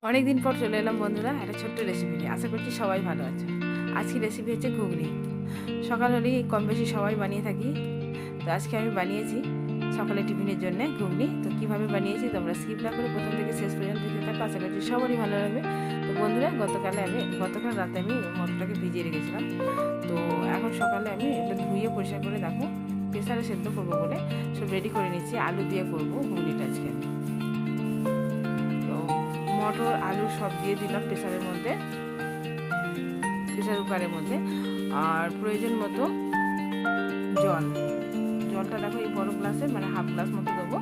অনেকদিন পর চলে এলাম বন্ধুরা একটা ছোট্ট রেসিপি নিয়ে। আশা করছি সবাই ভালো আছে। আজকে রেসিপি হচ্ছে ঘুগনি। সকাল হলেই কম বেশি সবাই বানিয়ে থাকি। তো আজকে আমি বানিয়েছি সকালে টিফিনের জন্য ঘুগনি। তো কীভাবে বানিয়েছি তোমরা স্কিপ না করে প্রথম থেকে শেষ পর্যন্ত দেখতে থাকো। আশা করছি সবারই ভালো লাগবে। তো বন্ধুরা গতকাল রাতে আমি মটরটাকে ভিজিয়ে রেখেছিলাম। তো এখন সকালে আমি এটা ধুয়ে পরিষ্কার করে দেখো প্রেসারে সেদ্ধ করবো বলে সব রেডি করে নিচ্ছি। আলু দিয়ে করবো ঘুগনিটা আজকে। মটর আলু সব দিয়ে দিলাম প্রেসার কুকারের মধ্যে। আর প্রয়োজন মতো জলটা দেখো এই বড় গ্লাসে মানে হাফ গ্লাস মতো দেবো।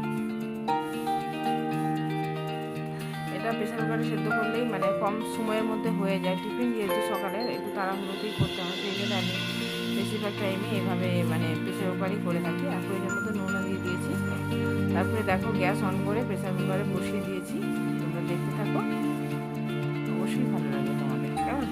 এটা প্রেসার কুকারে সেদ্ধ করলেই মানে কম সময়ের মধ্যে হয়ে যায়। টিফিন যেহেতু সকালে একটু তাড়াহুড়োতেই করতে হয়, সেই জন্য আমি বেশিরভাগ টাইমে এভাবে মানে প্রেসার কুকারই করে থাকি। আর প্রয়োজন মতো নুনও দিয়ে দিয়েছি। তারপরে দেখো গ্যাস অন করে প্রেসার কুকারে বসিয়ে দিয়েছি। তোমরা দেখতে থাকো, অবশ্যই ভালো লাগবে তোমাদের। কেমন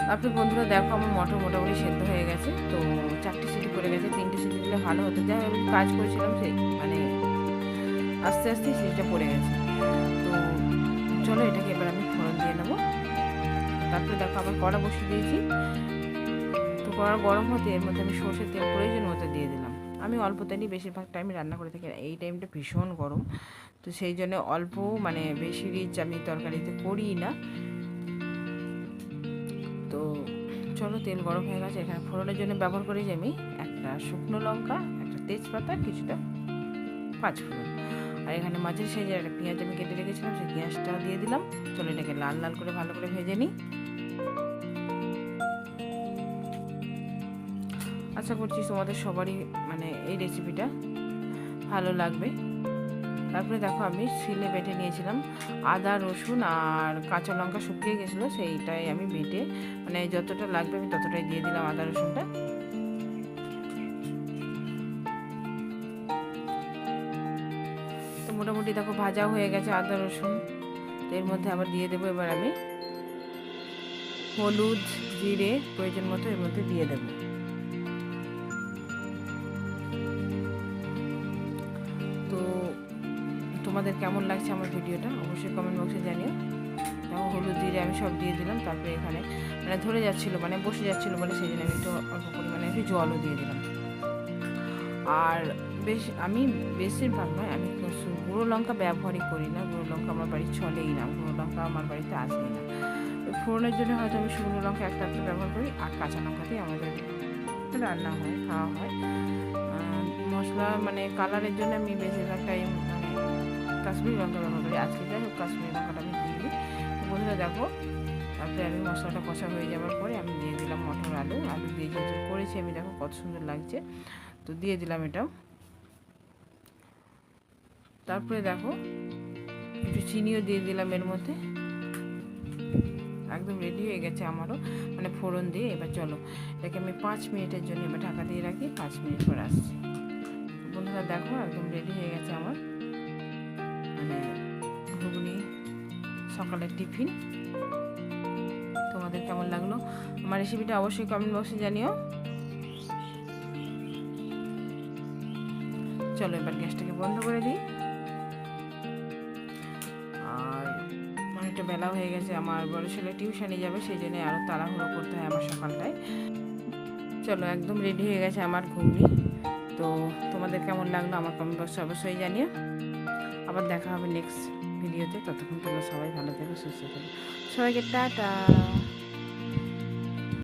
তারপরে বন্ধুরা দেখো আমার মটর মোটামুটি সেদ্ধ হয়ে গেছে। তো 4টে সিটি পড়ে গেছে, 3টে সিটি দিলে ভালো হতো। যাই আমি কাজ করেছিলাম সেই মানে আস্তে আস্তে সিটিটা পড়ে গেছে। তো চলো এটাকে এবার আমি ফোড়ন দিয়ে নেবো। তারপরে দেখো আবার কড়া বসিয়ে দিয়েছি। তো কড়া গরম হতে এর মধ্যে আমি সর্ষের তেল প্রয়োজন মতো দিয়ে দিলাম। আমি অল্প তেলই বেশিরভাগ টাইমে রান্না করে থাকি। এই টাইমটা ভীষণ গরম, তো সেই জন্য অল্প মানে বেশি রিচ আমি তরকারিতে করি না। তো চলো তেল গরম হয়ে গেছে। এখানে ফোড়নের জন্য ব্যবহার করেছি আমি একটা শুকনো লঙ্কা, একটা তেজপাতা, কিছুটা পাঁচফোড়ন। আর এখানে মাঝের সাইজের একটা পেঁয়াজ আমি কেটে রেখেছিলাম, সেই পেঁয়াজটা দিয়ে দিলাম। চলো এটাকে লাল লাল করে ভালো করে ভেজে নিই। আশা করছি তোমাদের সবারই মানে এই রেসিপিটা ভালো লাগবে। তারপরে দেখো আমি শিলে বেটে নিয়েছিলাম আদা, রসুন আর কাঁচা লঙ্কা শুকিয়ে গেছিলো, সেইটাই আমি বেটে মানে যতটা লাগবে আমি ততটাই দিয়ে দিলাম আদা রসুনটা। তো মোটামুটি দেখো ভাজা হয়ে গেছে আদা রসুন। তো এর মধ্যে আবার দিয়ে দেবো এবার আমি হলুদ, জিরে প্রয়োজন মতো এর মধ্যে দিয়ে দেবো। তো তোমাদের কেমন লাগছে আমার ভিডিওটা অবশ্যই কমেন্ট বক্সে জানিও। দেখো হলুদ, জিরে আমি সব দিয়ে দিলাম। তারপরে এখানে মানে ধরে যাচ্ছিলো মানে বসে যাচ্ছিলো বলে সেই জন্য আমি একটু অল্প পরিমাণে একটু জলও দিয়ে দিলাম। আর আমি বেশিরভাগ নয়, আমি গুঁড়ো লঙ্কা ব্যবহারই করি না। গুঁড়ো লঙ্কা আমার বাড়ি চলেই না, গুঁড়ো লঙ্কা আমার বাড়িতে আসেই না। ফোড়নের জন্য হয়তো আমি শুকনো লঙ্কা একটা একটা ব্যবহার করি, আর কাঁচা লঙ্কাতেই আমাদের রান্না হয়, খাওয়া হয়। মশলা মানে কালারের জন্য আমি বেশিরভাগ টাইম মানে কাশ্মীরি লঙ্কা ব্যবহার করি। আজকে যাই হোক কাশ্মীরি লঙ্কাটা আমি দিয়ে দিই। বন্ধুরা দেখো তারপরে আমি মশলাটা কষা হয়ে যাওয়ার পরে আমি দিয়ে দিলাম মটর আলু দিয়ে যেহেতু করেছি আমি, দেখো কত সুন্দর লাগছে। তো দিয়ে দিলাম এটাও। তারপরে দেখো একটু চিনিও দিয়ে দিলাম এর মধ্যে। একদম রেডি হয়ে গেছে আমারও মানে ফোড়ন দিয়ে। এবার চলো এটাকে আমি 5 মিনিটের জন্য এবার ঢাকা দিয়ে রাখি। 5 মিনিট পর আসছি। বন্ধুরা দেখো একদম রেডি হয়ে গেছে আমার মানে ঘুগনি সকালের টিফিন। তোমাদের কেমন লাগলো আমার রেসিপিটা অবশ্যই কমেন্ট বক্সে জানিও। চলো এবার গ্যাসটাকে বন্ধ করে দিই। আর অনেকটা বেলা হয়ে গেছে, আমার বড় ছেলে টিউশনে যাবে, সেই জন্য আরও তাড়াহুড়ো করতে হয় আমার সকালটায়। চলো একদম রেডি হয়ে গেছে আমার ঘুগনি। তো তোমাদের কেমন লাগলো আমার কমেন্ট বক্সে অবশ্যই জানিও। আবার দেখা হবে নেক্সট ভিডিওতে। ততক্ষণ তোমরা সবাই ভালো থেকো, সুস্থ থেকো। সবাইকে টাটা।